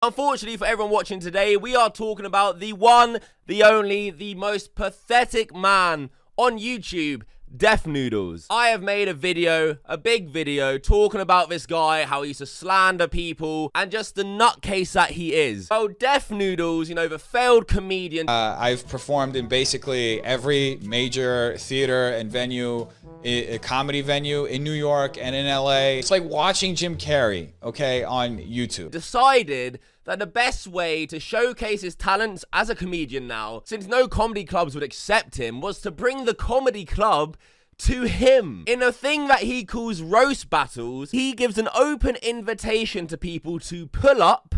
Unfortunately for everyone watching today, we are talking about the one, the only, the most pathetic man on YouTube, Deaf Noodles. I have made a video, a big video, talking about this guy, how he used to slander people, and just the nutcase that he is. Oh, Deaf Noodles, you know, the failed comedian. I've performed in basically every major theater and venue, a comedy venue in New York and in LA. It's like watching Jim Carrey, okay, on YouTube. Decided that the best way to showcase his talents as a comedian now, since no comedy clubs would accept him, was to bring the comedy club to him. In a thing that he calls roast battles, he gives an open invitation to people to pull up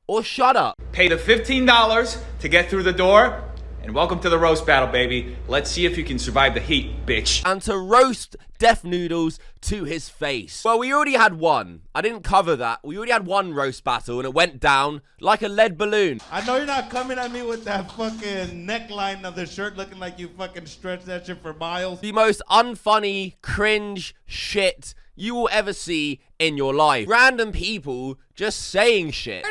or shut up. Pay the $15 to get through the door, and welcome to the roast battle, baby. Let's see if you can survive the heat, bitch. And to roast Deaf Noodles to his face. Well, we already had one. I didn't cover that. We already had one roast battle, and it went down like a lead balloon. I know you're not coming at me with that fucking neckline of the shirt looking like you fucking stretched that shit for miles. The most unfunny, cringe shit you will ever see in your life. Random people just saying shit.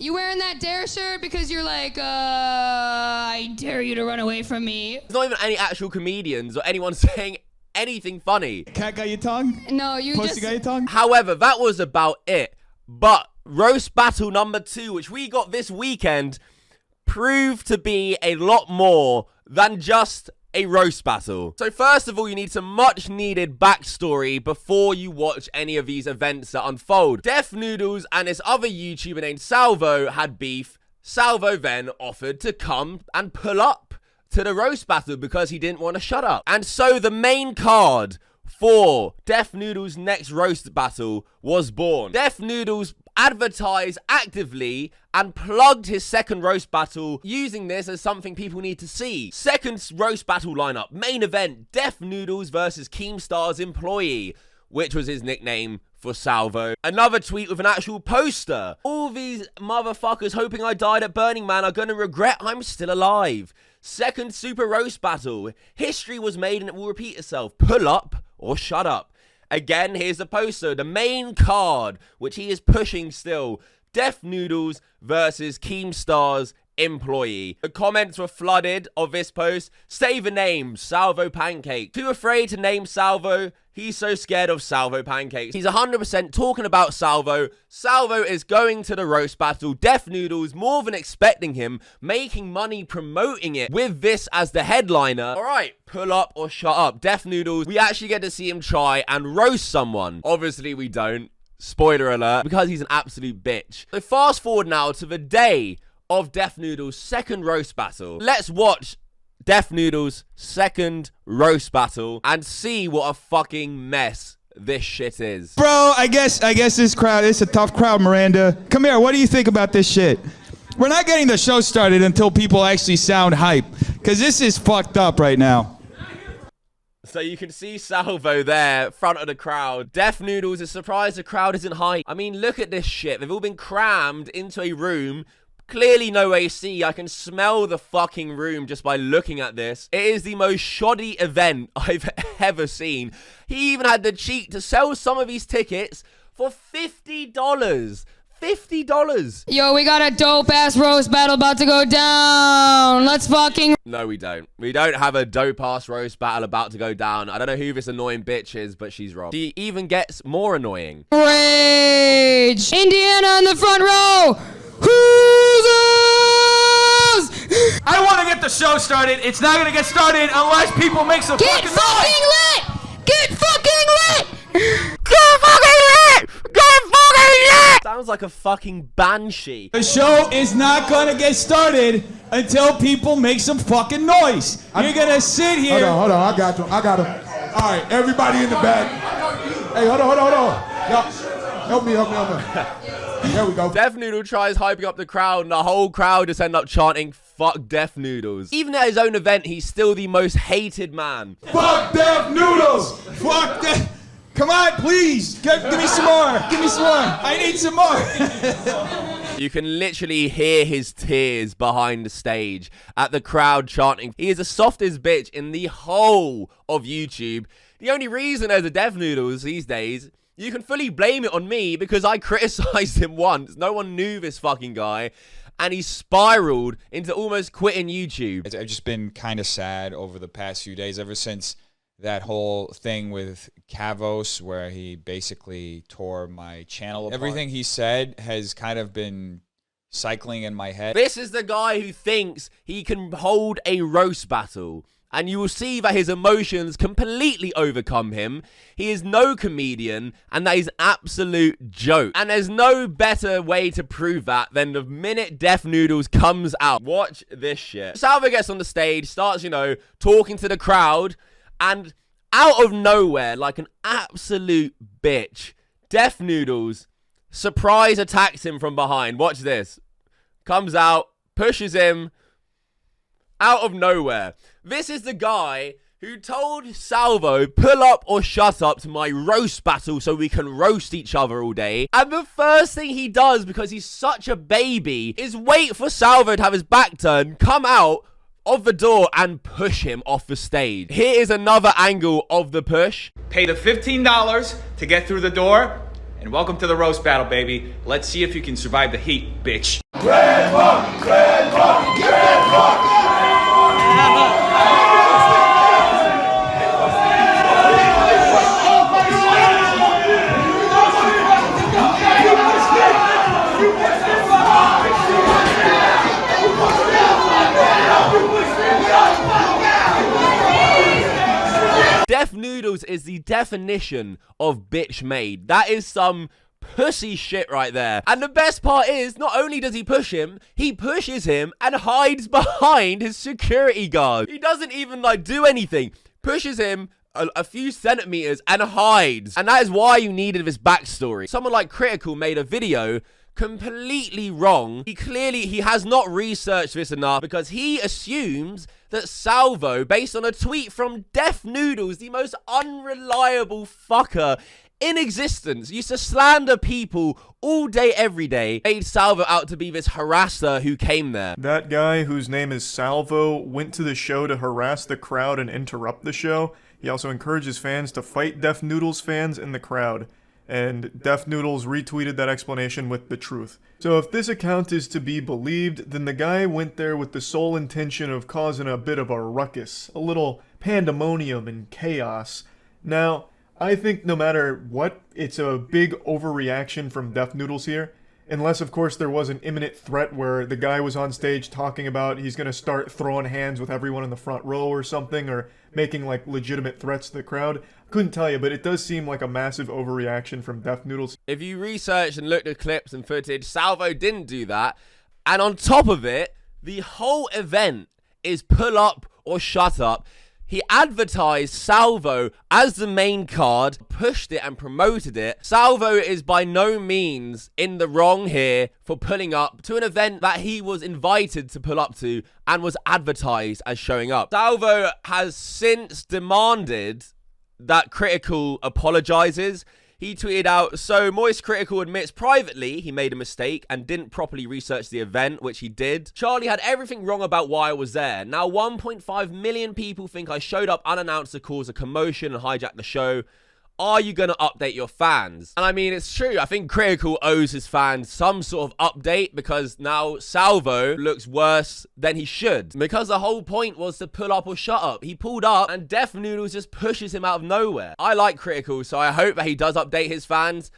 You wearing that dare shirt because you're like, I dare you to run away from me. There's not even any actual comedians or anyone saying anything funny. Cat got your tongue? No, you Pussy got your tongue? However, that was about it. But roast battle number 2, which we got this weekend, proved to be a lot more than just a roast battle. So first of all, you need some much needed backstory before you watch any of these events that unfold. Deaf Noodles and this other YouTuber named Slavo had beef. Slavo then offered to come and pull up to the roast battle because he didn't want to shut up. And so the main card for Deaf Noodles' next roast battle was born. Deaf Noodles advertised actively and plugged his second roast battle, using this as something people need to see. Second roast battle lineup, main event, Deaf Noodles versus Keemstar's employee, which was his nickname for Salvo. Another tweet with an actual poster. All these motherfuckers hoping I died at Burning Man are gonna regret I'm still alive. Second super roast battle. History was made and it will repeat itself. Pull up or shut up. Again, here's the poster, the main card, which he is pushing still. Deaf Noodles versus Keemstar's employee. The comments were flooded of this post. Say the name, Salvo Pancake. Too afraid to name Salvo. He's so scared of Salvo Pancakes. He's 100% talking about Salvo. Salvo is going to the roast battle. Deaf Noodles more than expecting him, making money promoting it with this as the headliner. All right, pull up or shut up. Deaf Noodles, we actually get to see him try and roast someone. Obviously we don't. Spoiler alert, because he's an absolute bitch. So fast forward now to the day of Deaf Noodles' second roast battle. Let's watch Deaf Noodles' second roast battle and see what a fucking mess this shit is. Bro, I guess this crowd, it's a tough crowd, Miranda. Come here, what do you think about this shit? We're not getting the show started until people actually sound hype, because this is fucked up right now. So you can see Salvo there, front of the crowd. Deaf Noodles is surprised the crowd isn't hype. I mean, look at this shit. They've all been crammed into a room. Clearly no AC. I can smell the fucking room just by looking at this. It is the most shoddy event I've ever seen. He even had the cheek to sell some of these tickets for $50. $50. Yo, we got a dope-ass roast battle about to go down. Let's fucking... No, we don't. We don't have a dope-ass roast battle about to go down. I don't know who this annoying bitch is, but she's wrong. She even gets more annoying. Rage! Indiana in the front row! Who's I want to get the show started. It's not going to get started unless people make some Get fucking fucking noise. lit! Get fucking lit! Get fucking lit! Get fucking lit! Sounds like a fucking banshee. The show is not gonna get started until people make some fucking noise. You're gonna sit here. Hold on, I got him. All right, everybody in the back. Hey, hold on. Y'all, help me. There we go. Deaf Noodle tries hyping up the crowd, and the whole crowd just end up chanting, fuck Deaf Noodles. Even at his own event, he's still the most hated man. Fuck Deaf Noodles! Fuck that. Come on, please. Give me some more. Give me some more. I need some more. You can literally hear his tears behind the stage at the crowd chanting. He is the softest bitch in the whole of YouTube. The only reason there's a Deaf Noodles these days You can fully blame it on me because I criticized him once. No one knew this fucking guy. And he spiraled into almost quitting YouTube. I've just been kind of sad over the past few days, ever since that whole thing with Kavos, where he basically tore my channel apart. Everything he said has kind of been cycling in my head. This is the guy who thinks he can hold a roast battle. And you will see that his emotions completely overcome him. He is no comedian, and that is an absolute joke. And there's no better way to prove that than the minute Def Noodles comes out. Watch this shit. Slavo gets on the stage, starts, you know, talking to the crowd, and out of nowhere, like an absolute bitch, Def Noodles surprise attacks him from behind. Watch this. Comes out, pushes him, out of nowhere. This is the guy who told Salvo, pull up or shut up to my roast battle so we can roast each other all day. And the first thing he does, because he's such a baby, is wait for Salvo to have his back turned, come out of the door and push him off the stage. Here is another angle of the push. Pay the $15 to get through the door, and welcome to the roast battle, baby. Let's see if you can survive the heat, bitch. Red Buck, Red Buck, Red Buck. Def Noodles is the definition of bitch made. That is some pussy shit right there. And the best part is, not only does he push him, he pushes him and hides behind his security guard. He doesn't even like do anything. Pushes him a few centimeters and hides. And that is why you needed this backstory. Someone like Critical made a video completely wrong. He has not researched this enough, because he assumes that Salvo, based on a tweet from Def Noodles, the most unreliable fucker in existence, used to slander people all day, every day, made Salvo out to be this harasser who came there. That guy, whose name is Salvo, went to the show to harass the crowd and interrupt the show. He also encourages fans to fight Def Noodles fans in the crowd. And Def Noodles retweeted that explanation with the truth. So if this account is to be believed, then the guy went there with the sole intention of causing a bit of a ruckus, a little pandemonium and chaos. Now, I think no matter what, it's a big overreaction from Def Noodles here. Unless, of course, there was an imminent threat where the guy was on stage talking about he's going to start throwing hands with everyone in the front row or something, or making, like, legitimate threats to the crowd. Couldn't tell you, but it does seem like a massive overreaction from Def Noodles. If you research and look at clips and footage, Salvo didn't do that. And on top of it, the whole event is pull up or shut up. He advertised Salvo as the main card, pushed it and promoted it. Salvo is by no means in the wrong here for pulling up to an event that he was invited to pull up to and was advertised as showing up. Salvo has since demanded that Critical apologizes. He tweeted out, so Moist Critical admits privately he made a mistake and didn't properly research the event, which he did. Charlie had everything wrong about why I was there. Now 1.5 million people think I showed up unannounced to cause a commotion and hijack the show. Are you going to update your fans? And I mean, it's true. I think Critical owes his fans some sort of update, because now Salvo looks worse than he should. Because the whole point was to pull up or shut up. He pulled up and Def Noodles just pushes him out of nowhere. I like Critical, so I hope that he does update his fans.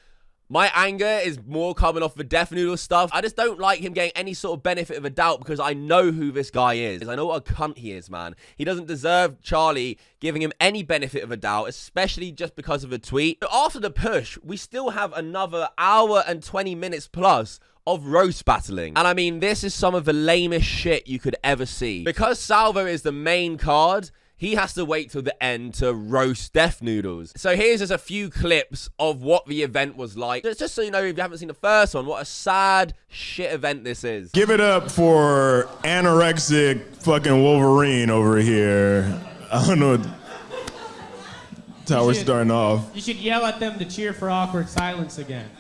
My anger is more coming off the Def Noodles stuff. I just don't like him getting any sort of benefit of a doubt, because I know who this guy is. I know what a cunt he is, man. He doesn't deserve Charlie giving him any benefit of a doubt, especially just because of a tweet. But after the push, we still have another hour and 20 minutes plus of roast battling. And I mean, this is some of the lamest shit you could ever see. Because Salvo is the main card, he has to wait till the end to roast Def Noodles. So here's just a few clips of what the event was like. Just so you know, if you haven't seen the first one, what a sad shit event this is. Give it up for anorexic fucking Wolverine over here. I don't know. That's how we're starting off. You should yell at them to cheer for awkward silence again.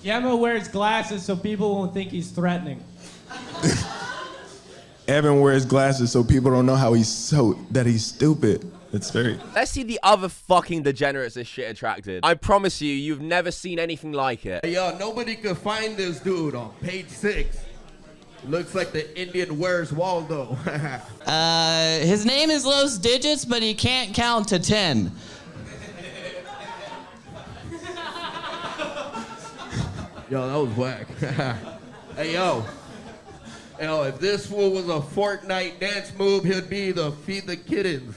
Yemo wears glasses so people won't think he's threatening. Evan wears glasses so people don't know how he's stupid. It's very... Let's see the other fucking degenerates this shit attracted. I promise you, you've never seen anything like it. Yo, nobody could find this dude on page 6. Looks like the Indian Where's Waldo. His name is Los Digits, but he can't count to 10. Yo, that was whack. Hey, yo, if this fool was a Fortnite dance move, he'd be the Feed the Kittens.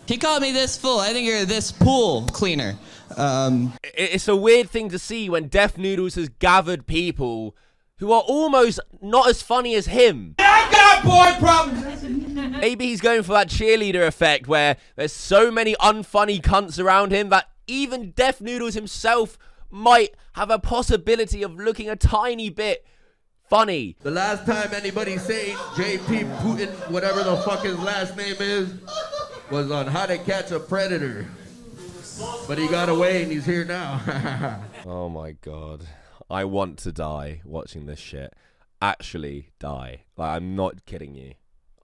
He called me this fool. I think you're this pool cleaner. It's a weird thing to see when Def Noodles has gathered people who are almost not as funny as him. I got boy problems. Maybe he's going for that cheerleader effect where there's so many unfunny cunts around him that even Def Noodles himself might have a possibility of looking a tiny bit funny. The last time anybody saying JP Putin, whatever the fuck his last name is, was on How to Catch a Predator. But he got away and he's here now. Oh my god. I want to die watching this shit. Actually die. Like, I'm not kidding you.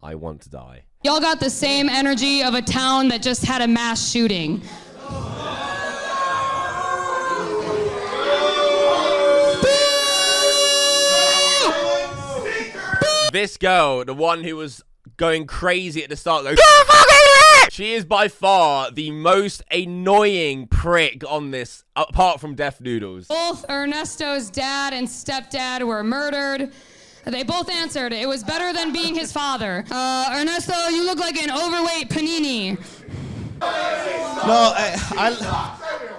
I want to die. Y'all got the same energy of a town that just had a mass shooting. This girl, the one who was going crazy at the start, goes, she is by far the most annoying prick on this, apart from Def Noodles. Both Ernesto's dad and stepdad were murdered. They both answered, it was better than being his father. Ernesto, you look like an overweight panini. No,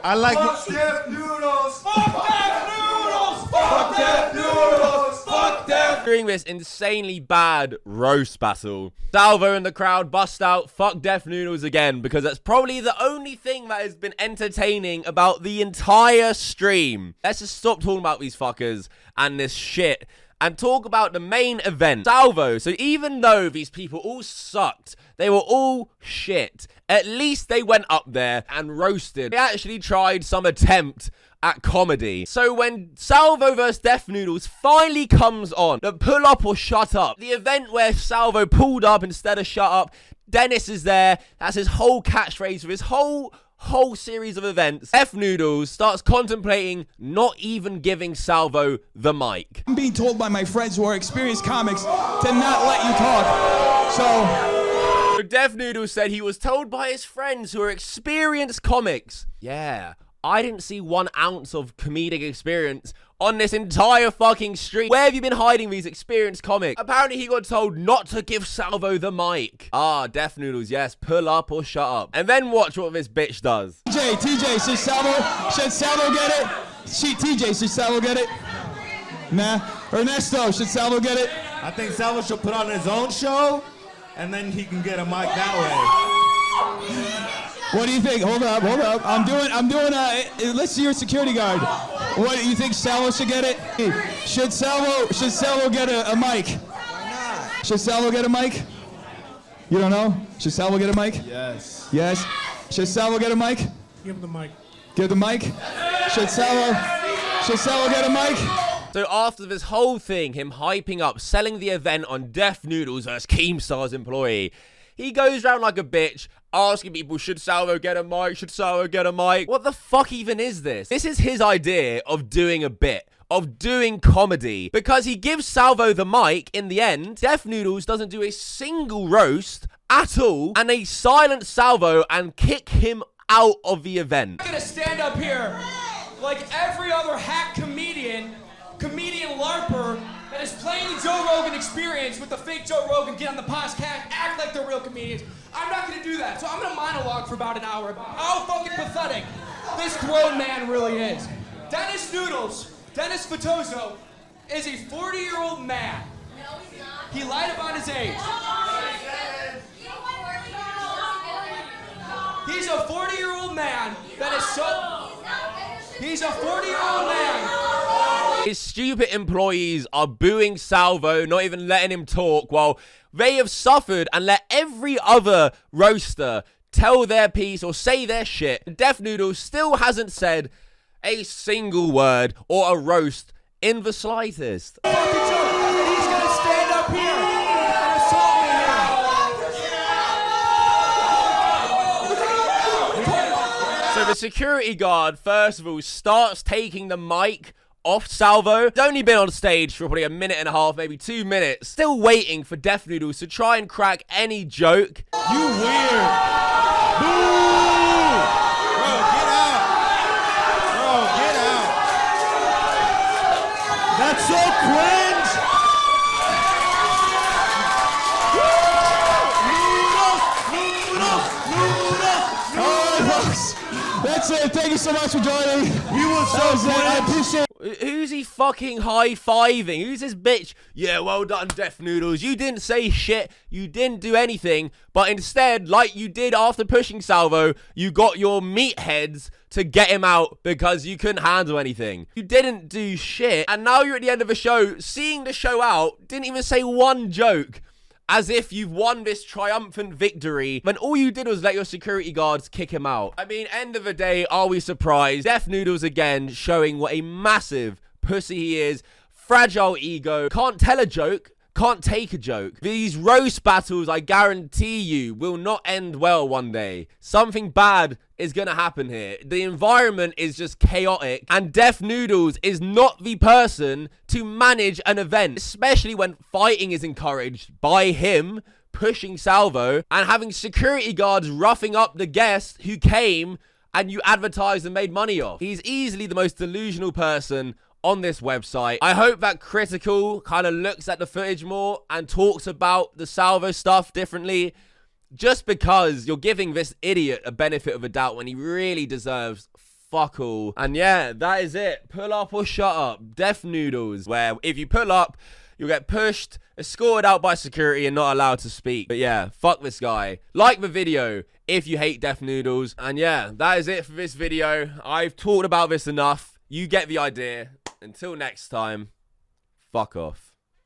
I like... Fuck Def Noodles! Fuck Def Noodles! Fuck Def Noodles! Fuck Def... During this insanely bad roast battle, Salvo and the crowd bust out "Fuck Def Noodles" again, because that's probably the only thing that has been entertaining about the entire stream. Let's just stop talking about these fuckers and this shit and talk about the main event. Salvo. So even though these people all sucked, they were all shit, at least they went up there and roasted. They actually tried some attempt at comedy. So when Salvo vs Def Noodles finally comes on, the pull up or shut up, the event where Salvo pulled up instead of shut up, Dennis is there. That's his whole catchphrase for his whole series of events. Def Noodles starts contemplating not even giving Salvo the mic. I'm being told by my friends who are experienced comics to not let you talk. So Def Noodles said he was told by his friends who are experienced comics. Yeah, I didn't see 1 ounce of comedic experience on this entire fucking street. Where have you been hiding these experienced comics? Apparently he got told not to give Salvo the mic. Ah, Def Noodles, yes, pull up or shut up. And then watch what this bitch does. TJ, should Salvo get it? TJ, should Salvo get it? Nah. Ernesto, should Salvo get it? I think Salvo should put on his own show, and then he can get a mic that way. What do you think? Hold up. I'm doing let's see your security guard. What do you think Salvo should get it? Should Salvo get a mic? Why not? Should Salvo get a mic? You don't know? Should Salvo get a mic? Yes. Yes. Should Salvo get a mic? Give him the mic. Give the mic? Should Salvo get a mic? So after this whole thing, him hyping up, selling the event on Def Noodles as Keemstar's employee, he goes around like a bitch, asking people, should Salvo get a mic? Should Salvo get a mic? What the fuck even is this? This is his idea of doing a bit, of doing comedy, because he gives Salvo the mic in the end. Def Noodles doesn't do a single roast at all, and they silence Salvo and kick him out of the event. I'm gonna stand up here like every other hack comedian LARPer that is playing the Joe Rogan experience with the fake Joe Rogan, get on the podcast, act like they're real comedians. I'm not gonna do that, so I'm gonna monologue for about an hour about how fucking pathetic this grown man really is. Dennis Fatozo is a 40-year-old man. No, he's not. He lied about his age. He's a 40-year-old man that is so... He's a 40-year-old man. His stupid employees are booing Salvo, not even letting him talk, while they have suffered and let every other roaster tell their piece or say their shit. Def Noodles still hasn't said a single word or a roast in the slightest. He's gonna stand up here The security guard, first of all, starts taking the mic off Salvo. He's only been on stage for probably a minute and a half, maybe 2 minutes, still waiting for Def Noodles to try and crack any joke. You weird. Boo! Bro, get out. Bro, get out. That's so cringe. That's it. Thank you so much for joining. He was so good. I appreciate it. Who's he fucking high-fiving? Who's this bitch? Yeah, well done, Def Noodles. You didn't say shit. You didn't do anything. But instead, like you did after pushing Salvo, you got your meatheads to get him out because you couldn't handle anything. You didn't do shit. And now you're at the end of a show, seeing the show out, didn't even say one joke. As if you've won this triumphant victory when all you did was let your security guards kick him out. I mean, end of the day, are we surprised? Def Noodles again showing what a massive pussy he is. Fragile ego. Can't tell a joke. Can't take a joke. These roast battles, I guarantee you, will not end well one day. Something bad is gonna happen here. The environment is just chaotic, and Def Noodles is not the person to manage an event, especially when fighting is encouraged by him pushing Salvo and having security guards roughing up the guests who came and you advertised and made money off. He's easily the most delusional person on this website. I hope that Critical kind of looks at the footage more and talks about the Salvo stuff differently, just because you're giving this idiot a benefit of a doubt when he really deserves fuck all. And yeah, that is it. Pull up or shut up. Def Noodles, where if you pull up, you'll get pushed, escorted out by security and not allowed to speak. But yeah, fuck this guy. Like the video if you hate Def Noodles. And yeah, that is it for this video. I've talked about this enough. You get the idea. Until next time, fuck off.